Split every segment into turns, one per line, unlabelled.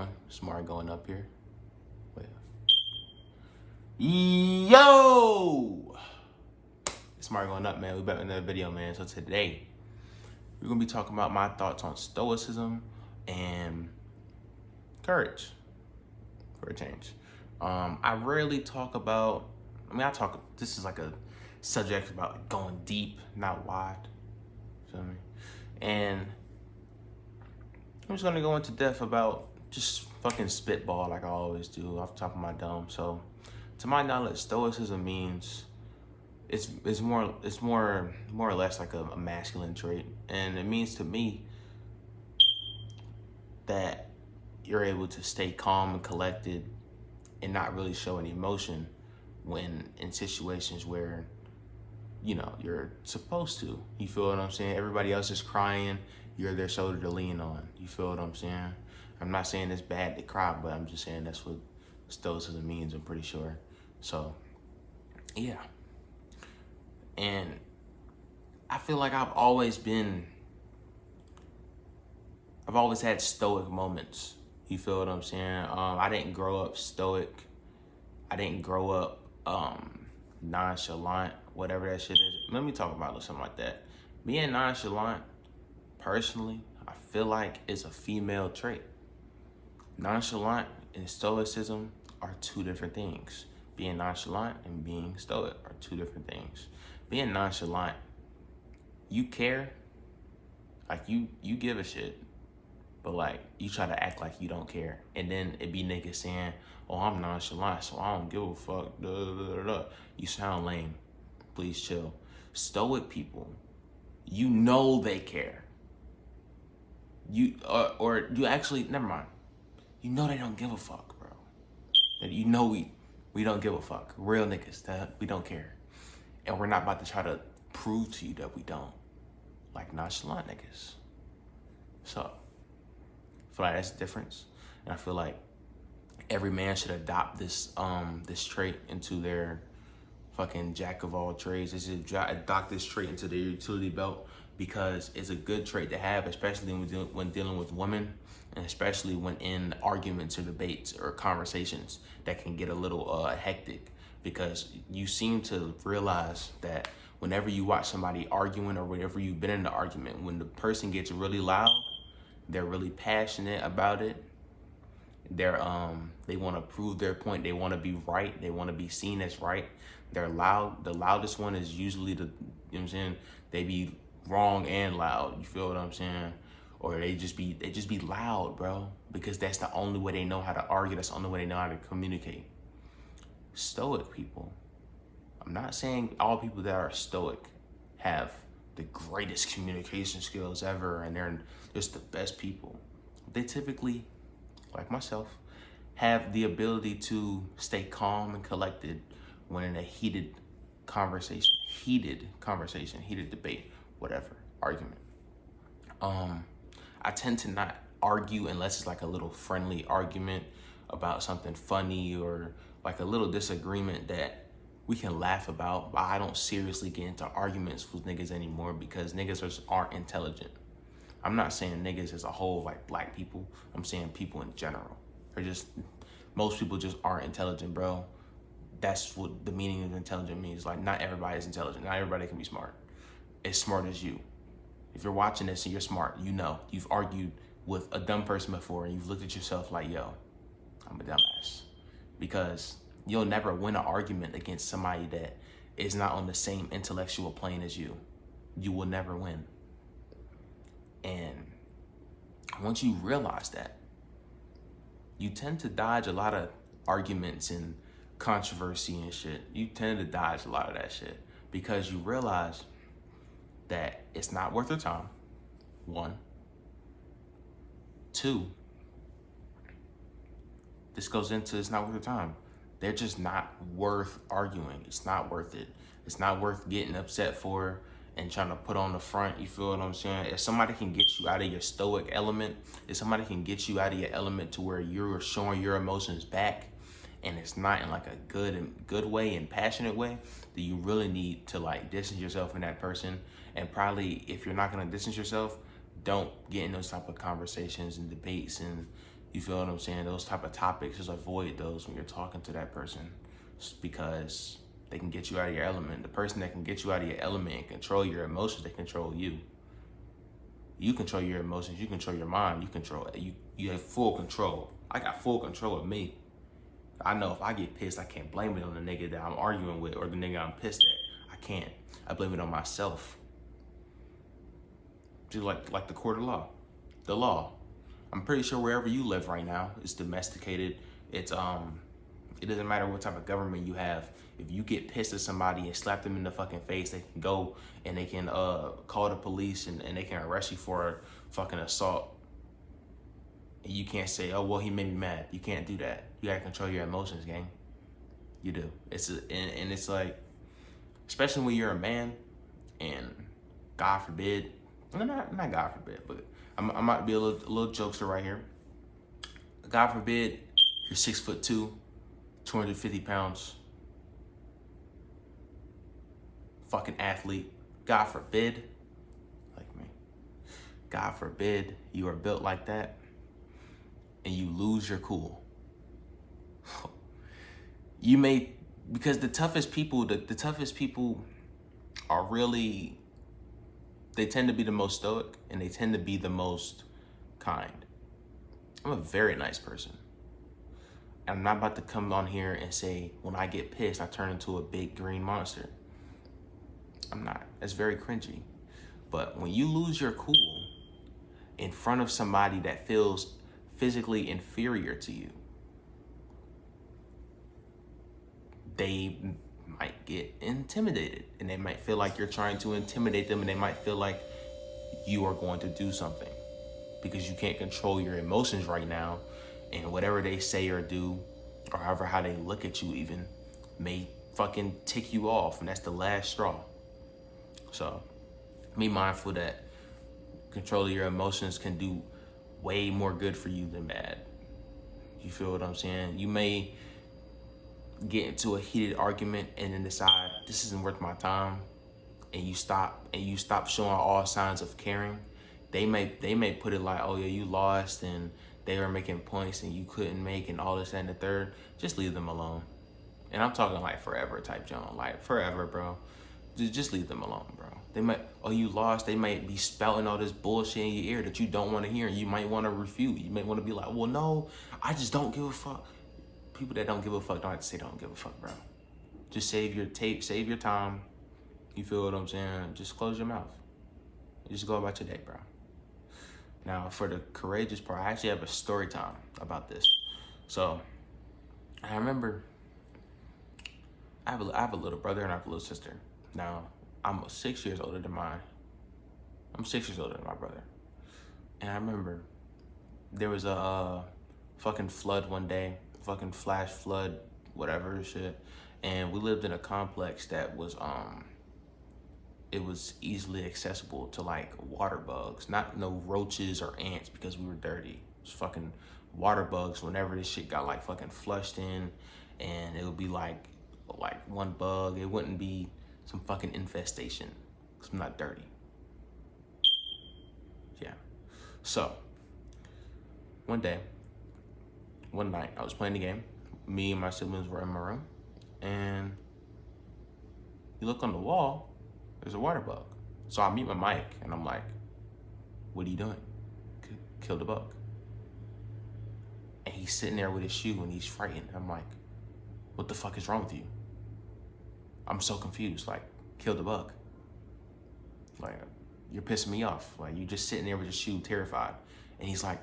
doing? Smart going up here. Wait. Yo! Smart going up, man. We back with another video, man. So today, we're going to be talking about my thoughts on stoicism and courage for a change. I rarely talk about, this is like a subject about going deep, not wide. Feel me? And I'm just gonna go into depth about just fucking spitball like I always do off the top of my dome. So, to my knowledge, stoicism means it's more or less like a masculine trait, and it means to me that you're able to stay calm and collected and not really show any emotion when in situations where you're supposed to. You feel what I'm saying? Everybody else is crying. You're their shoulder to lean on. You feel what I'm saying? I'm not saying it's bad to cry, but I'm just saying that's what stoicism means, I'm pretty sure. So, yeah. And I feel like I've always had stoic moments. You feel what I'm saying? I didn't grow up stoic. I didn't grow up nonchalant, whatever that shit is. Let me talk about something like that. Being nonchalant, personally, I feel like it's a female trait. Nonchalant and stoicism are two different things. Being nonchalant and being stoic are two different things. Being nonchalant, you care, like you give a shit, but like you try to act like you don't care. And then it be niggas saying, oh, I'm nonchalant, so I don't give a fuck. Duh, duh, duh, duh. You sound lame. Please chill. Stoic people, you know they care. Or you actually, never mind. You know they don't give a fuck, bro. That you know we don't give a fuck. Real niggas, that we don't care. And we're not about to try to prove to you that we don't. Like nonchalant niggas. So, I feel like that's the difference. And I feel like every man should adopt this trait into their fucking jack of all trades. They should adopt this trait into their utility belt because it's a good trait to have, especially when dealing with women, and especially when in arguments or debates or conversations that can get a little hectic, because you seem to realize that whenever you watch somebody arguing or whenever you've been in an argument, when the person gets really loud, they're really passionate about it. They want to prove their point. They want to be right. They want to be seen as right. They're loud. The loudest one is usually they be wrong and loud. You feel what I'm saying? Or they just be loud, bro, because that's the only way they know how to argue. That's the only way they know how to communicate. Stoic people. I'm not saying all people that are stoic have the greatest communication skills ever and they're just the best people. They typically, like myself, have the ability to stay calm and collected when in a heated conversation, heated debate, whatever, argument. I tend to not argue unless it's like a little friendly argument about something funny or like a little disagreement that we can laugh about. But I don't seriously get into arguments with niggas anymore because niggas just aren't intelligent. I'm not saying niggas as a whole, like black people. I'm saying people in general. Most people just aren't intelligent, bro. That's what the meaning of intelligent means. Like, not everybody is intelligent. Not everybody can be smart. As smart as you. If you're watching this and you're smart, you know. You've argued with a dumb person before and you've looked at yourself like, yo, I'm a dumbass. Because you'll never win an argument against somebody that is not on the same intellectual plane as you. You will never win. And once you realize that, you tend to dodge a lot of arguments and controversy and shit. You tend to dodge a lot of that shit because you realize that it's not worth your time, 1. 2, this goes into it's not worth your time. They're just not worth arguing. It's not worth it. It's not worth getting upset for and trying to put on the front. You feel what I'm saying? If somebody can get you out of your stoic element, if somebody can get you out of your element to where you're showing your emotions back and it's not in like a good way and passionate way, then you really need to like distance yourself from that person. And probably if you're not gonna distance yourself, don't get in those type of conversations and debates and You feel what I'm saying? Those type of topics, just avoid those when you're talking to that person, because they can get you out of your element. The person that can get you out of your element and control your emotions, they control you. You control your emotions, you control your mind, you have full control. I got full control of me. I know if I get pissed, I can't blame it on the nigga that I'm arguing with or the nigga I'm pissed at. I can't. I blame it on myself. Just like the court of law. The law. I'm pretty sure wherever you live right now, it's domesticated. It doesn't matter what type of government you have. If you get pissed at somebody and slap them in the fucking face, they can go and they can call the police and they can arrest you for fucking assault. And you can't say, oh, well, he made me mad. You can't do that. You gotta control your emotions, gang. You do. And it's like, especially when you're a man, and God forbid, not God forbid, but I might be a little jokester right here. God forbid, you're 6'2", 250 pounds, fucking athlete. God forbid, like me. God forbid you are built like that and you lose your cool. You may, because the toughest people are really, they tend to be the most stoic and they tend to be the most kind. I'm a very nice person. And I'm not about to come on here and say, when I get pissed, I turn into a big green monster. I'm not. That's very cringy. But when you lose your cool in front of somebody that feels physically inferior to you, they might get intimidated and they might feel like you're trying to intimidate them, and they might feel like you are going to do something because you can't control your emotions right now, and whatever they say or do, or however how they look at you even, may fucking tick you off, and that's the last straw. So be mindful that control of your emotions can do way more good for you than bad. You feel what I'm saying? You may get into a heated argument and then decide this isn't worth my time, and you stop showing all signs of caring. They may put it like, oh yeah, you lost and they were making points and you couldn't make and all this and the third. Just leave them alone. And I'm talking like forever type John, like forever, bro. Just leave them alone, bro. They might, oh, you lost. They might be spouting all this bullshit in your ear that you don't want to hear, and you might want to refute. You might want to be like, well, no, I just don't give a fuck. People that don't give a fuck don't have to say don't give a fuck, bro. Just save your tape, save your time. You feel what I'm saying? Just close your mouth. Just go about your day, bro. Now, for the courageous part, I actually have a story time about this. So, I remember I have a little brother and I have a little sister. Now, I'm 6 years older than my brother. And I remember there was a fucking flood one day, fucking flash flood, whatever shit. And we lived in a complex that was, it was easily accessible to like water bugs, not no roaches or ants because we were dirty. It was fucking water bugs whenever this shit got like fucking flushed in, and it would be like one bug. It wouldn't be some fucking infestation because I'm not dirty. Yeah. So one night I was playing the game. Me and my siblings were in my room, and you look on the wall, there's a water bug. So I mute my mic and I'm like, what are you doing? Kill the bug. And he's sitting there with his shoe and he's frightened. I'm like, what the fuck is wrong with you? I'm so confused, like, kill the bug. Like, you're pissing me off. Like, you just sitting there with your shoe terrified. And he's like,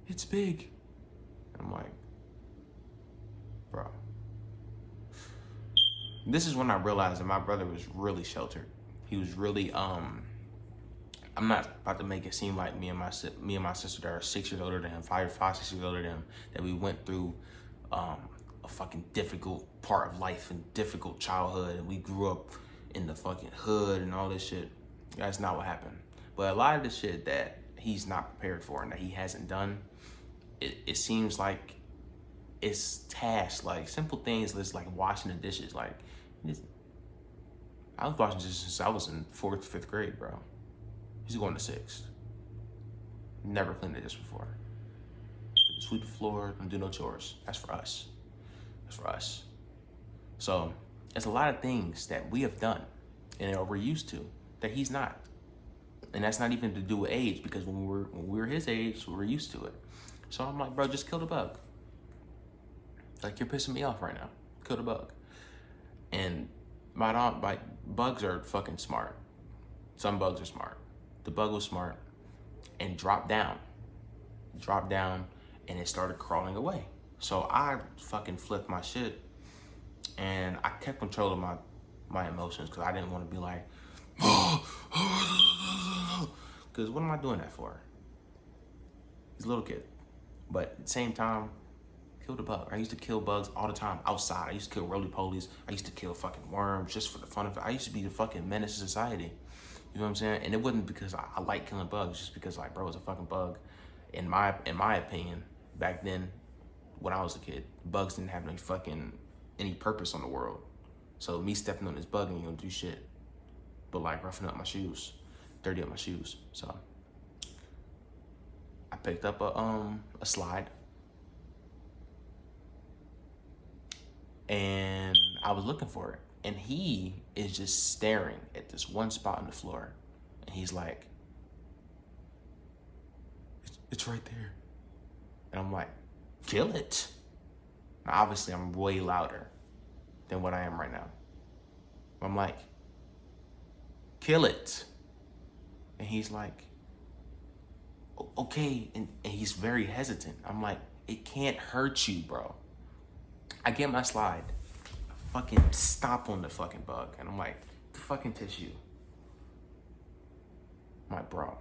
it's big. And I'm like, bro. This is when I realized that my brother was really sheltered. He was really, I'm not about to make it seem like me and my sister that are 6 years older than him, 6 years older than him, that we went through a fucking difficult part of life and difficult childhood, and we grew up in the fucking hood and all this shit. That's not what happened. But a lot of the shit that he's not prepared for and that he hasn't done, it seems like it's tasks, like simple things, like washing the dishes. Like, I was washing dishes since I was in 4th, 5th grade, bro. He's going to 6th. Never cleaned a dish before. sweep the floor, don't do no chores. That's for us. That's for us. So there's a lot of things that we have done and we're used to that he's not. And that's not even to do with age, because when we were his age, we were used to it. So I'm like, bro, just kill the bug. Like, you're pissing me off right now. Kill the bug. And bugs are fucking smart. Some bugs are smart. The bug was smart and dropped down, and it started crawling away. So I fucking flipped my shit, and I kept control of my emotions, because I didn't want to be like, because what am I doing that for? He's a little kid. But at the same time, kill the bug. I used to kill bugs all the time outside. I used to kill roly-polies. I used to kill fucking worms just for the fun of it. I used to be the fucking menace to society. You know what I'm saying? And it wasn't because I like killing bugs, just because, like, bro, it's a fucking bug. In my opinion, back then, when I was a kid, bugs didn't have any purpose on the world. So me stepping on this bug ain't gonna do shit but like roughing up my shoes, dirty up my shoes. So I picked up a slide, and I was looking for it, and he is just staring at this one spot on the floor, and he's like, it's right there. And I'm like, kill it. Now, obviously, I'm way louder than what I am right now. I'm like, kill it. And he's like, okay. And he's very hesitant. I'm like, it can't hurt you, bro. I get my slide, I fucking stomp on the fucking bug, and I'm like, the fucking tissue. I'm like, bro,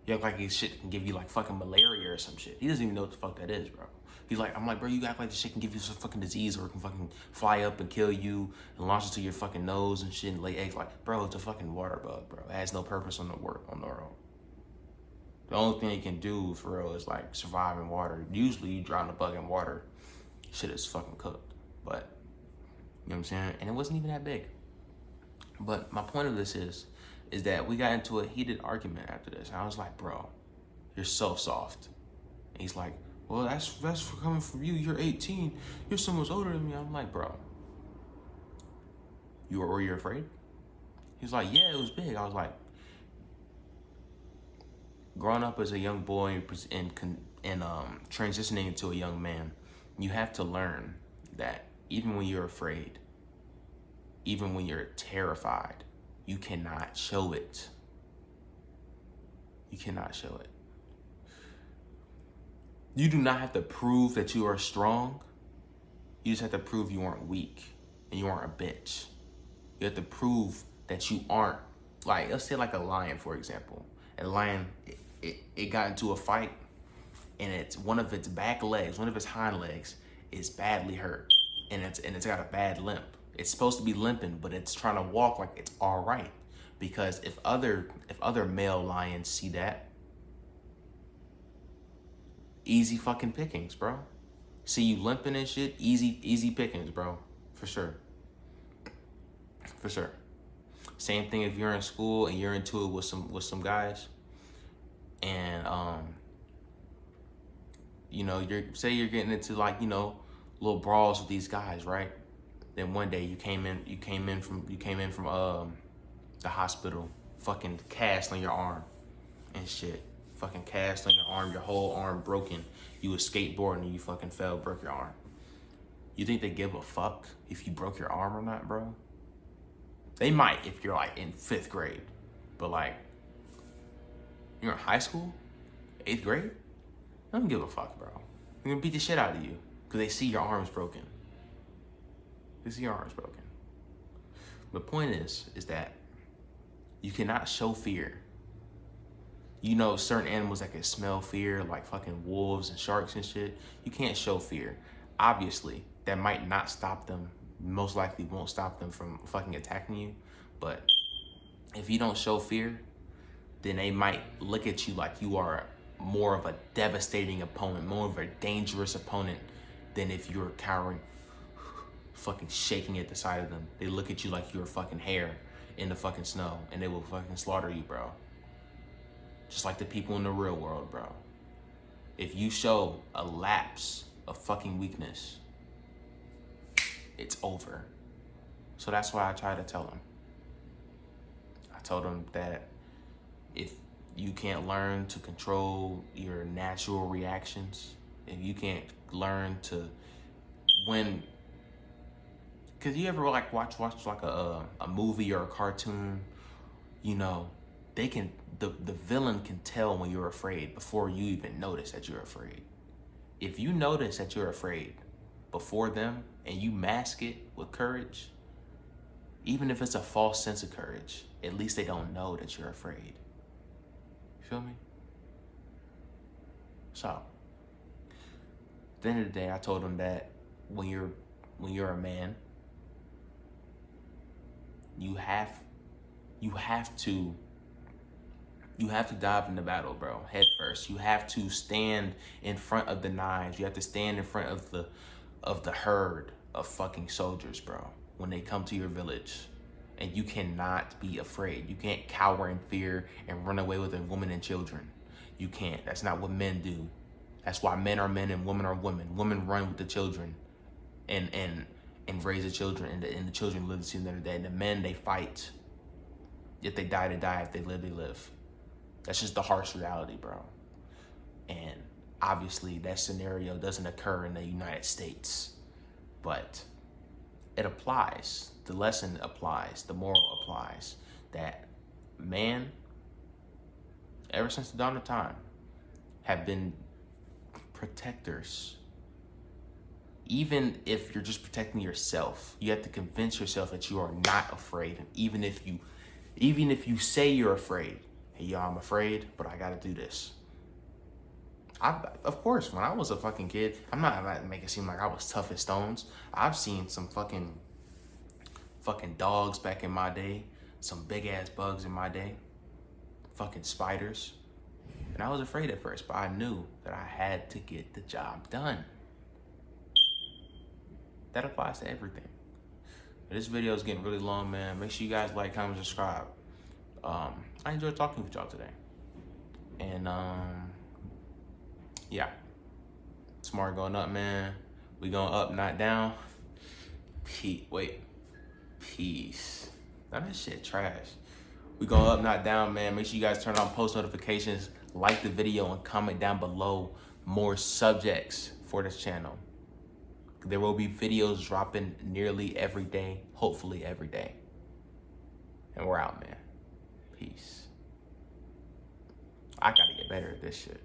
you act like his shit can give you like fucking malaria or some shit. He doesn't even know what the fuck that is, bro. He's like, I'm like, bro, you act like this shit can give you some fucking disease, or it can fucking fly up and kill you and launch into your fucking nose and shit and lay eggs. Like, bro, it's a fucking water bug, bro. It has no purpose on the world. The only thing it can do for real is like survive in water. Usually you drown a bug in water, shit is fucking cooked. But, you know what I'm saying? And it wasn't even that big. But my point of this is that we got into a heated argument after this. And I was like, bro, you're so soft. And he's like, well, that's for coming from you. You're 18. You're so much older than me. I'm like, bro, were you afraid? He's like, yeah, it was big. I was like, growing up as a young boy and transitioning into a young man, you have to learn that even when you're afraid, even when you're terrified, you cannot show it. You cannot show it. You do not have to prove that you are strong. You just have to prove you aren't weak and you aren't a bitch. You have to prove that you aren't, like, let's say like a lion, for example. A lion, it got into a fight, and it's one of its back legs, one of its hind legs is badly hurt, and it's got a bad limp. It's supposed to be limping, but it's trying to walk like it's all right. Because if other male lions see that, easy fucking pickings, bro. See you limping and shit, easy pickings, bro. For sure. For sure. Same thing if you're in school and you're into it with some guys, and you're getting into like, little brawls with these guys, right? Then one day you came in from the hospital, fucking cast on your arm and shit. Fucking cast on your arm, your whole arm broken. You was skateboarding and you fucking fell, broke your arm. You think they give a fuck if you broke your arm or not, bro? They might if you're like in 5th grade, but like you're in high school, 8th grade, they don't give a fuck, bro. They're gonna beat the shit out of you because they see your arm's broken. They see your arm's broken. The point is that you cannot show fear. You know, certain animals that can smell fear, like fucking wolves and sharks and shit. You can't show fear. Obviously, that might not stop them. Most likely won't stop them from fucking attacking you. But if you don't show fear, then they might look at you like you are more of a devastating opponent, more of a dangerous opponent than if you're cowering, fucking shaking at the side of them. They look at you like you're fucking hair in the fucking snow, and they will fucking slaughter you, bro. Just like the people in the real world, bro. If you show a lapse of fucking weakness, it's over. So that's why I try to tell him. I told him that if you can't learn to control your natural reactions, if you can't learn to, cause you ever like watch like a movie or a cartoon, you know, the villain can tell when you're afraid before you even notice that you're afraid. If you notice that you're afraid before them and you mask it with courage, even if it's a false sense of courage, at least they don't know that you're afraid. You feel me? So, at the end of the day, I told him that when you're a man, you have to dive into battle, bro, head first. You have to stand in front of the knives. You have to stand in front of the herd of fucking soldiers, bro, when they come to your village. And you cannot be afraid. You can't cower in fear and run away with their women and children. You can't. That's not what men do. That's why men are men and women are women. Women run with the children and raise the children, and the children live to see another day. And the men, they fight. If they die, they die. If they live, they live. That's just the harsh reality, bro. And obviously that scenario doesn't occur in the United States, but it applies. The lesson applies. The moral applies. That man, ever since the dawn of time, have been protectors. Even if you're just protecting yourself, you have to convince yourself that you are not afraid. And even if you say you're afraid, hey, yo, I'm afraid, but I gotta do this. Of course, when I was a fucking kid, I'm not making it seem like I was tough as stones. I've seen some fucking dogs back in my day, some big ass bugs in my day, fucking spiders. And I was afraid at first, but I knew that I had to get the job done. That applies to everything. This video is getting really long, man. Make sure you guys like, comment, subscribe. I enjoyed talking with y'all today. And yeah. Smart going up, man. We going up, not down. Peace. Now that shit trash. We going up, not down, man. Make sure you guys turn on post notifications, like the video, and comment down below more subjects for this channel. There will be videos dropping nearly every day, hopefully every day. And we're out, man. Peace. I gotta get better at this shit.